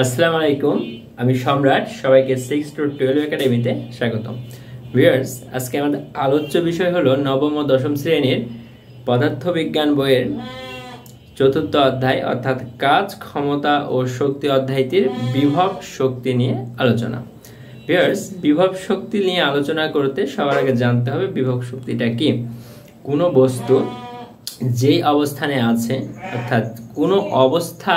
আসসালামু আলাইকুম, আমি সম্রাট। সবাইকে 6 to 12 একাডেমিতে স্বাগতম। ভিউয়ার্স, আজকে আমাদের আলোচ্য বিষয় হলো নবম ও দশম শ্রেণীর পদার্থবিজ্ঞান বইয়ের চতুর্থ অধ্যায় অর্থাৎ কাজ, ক্ষমতা ও শক্তি অধ্যায়টির বিভব শক্তি নিয়ে আলোচনা। ভিউয়ার্স, বিভব শক্তি নিয়ে আলোচনা করতে সবার আগে জানতে হবে বিভব শক্তিটা কি। কোনো বস্তু যেই অবস্থানে আছে অর্থাৎ কোনো অবস্থা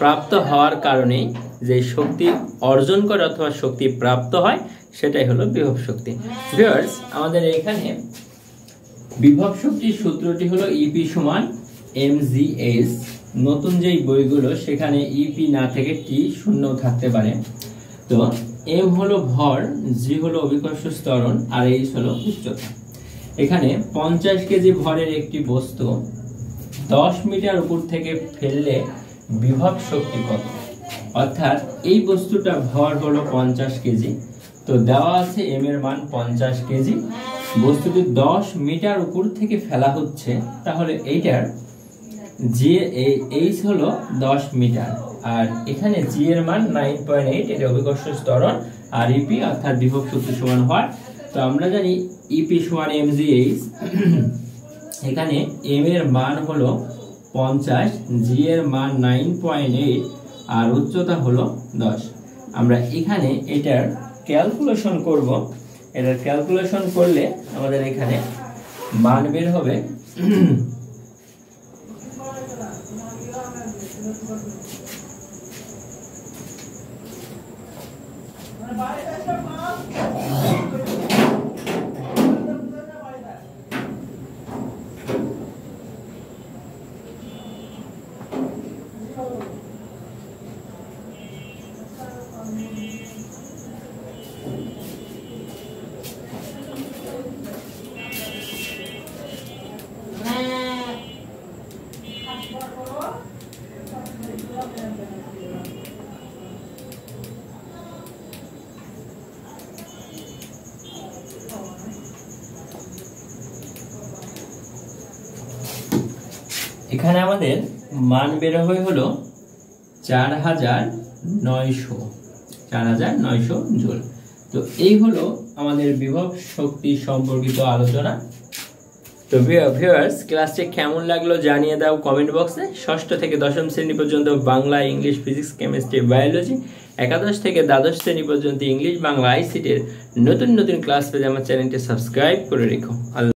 প্রাপ্ত হওয়ার কারণে যে শক্তি অর্জন করে অথবা শক্তি প্রাপ্ত হয় সেটাই হলো বিভব শক্তি। ভিউয়ার্স, আমাদের এখানে বিভব শক্তির সূত্রটি হলো ইপি সমান mgh। নতুন যেই বইগুলো সেখানে ইপি না থেকে টি শূন্য থাকতে পারে। তো এম হলো ভর, জি হলো অভিকর্ষ ত্বরণ আর এইচ হলো উচ্চতা। এখানে 50 কেজি ভরের একটি বস্তু 10 মিটার উপর থেকে ফেললে বিভব শক্তি কত? অর্থাৎ এই বস্তুটা ভর হলো 50 কেজি, তো দেওয়া আছে এম এর মান 50 কেজি, বস্তুটি 10 মিটার উপর থেকে ফেলা হচ্ছে, তাহলে এইটার জি এইচ হলো 10 মিটার আর এখানে জি এর মান 9.8, এটা অভিকর্ষ ত্বরণ আর ইপি অর্থাৎ বিভব শক্তি সমান হয়। তো আমরা জানি ইপি সমান mgh। এখানে এম এর মান হলো 50, জি এর মান 9.8 আর উচ্চতা হলো 10। আমরা এখানে এটার ক্যালকুলেশন করব। এটার ক্যালকুলেশন করলে আমাদের এখানে মান বের হবে এখানে আমাদের মান বের হবে হলো 4900 জুল। তো এই হলো আমাদের বিভব শক্তি সম্পর্কিত আলোচনা। তো ভিউয়ার্স, ক্লাসটি কেমন লাগলো জানিয়ে দাও কমেন্ট বক্সে। ষষ্ঠ থেকে দশম শ্রেণী পর্যন্ত Bangla, English, physics, chemistry, biology, একাদশ থেকে দ্বাদশ শ্রেণী পর্যন্ত ইংলিশ, বাংলা, আইসিটির নতুন নতুন ক্লাস পেতে আমার চ্যানেলটি সাবস্ক্রাইব করে রেখো।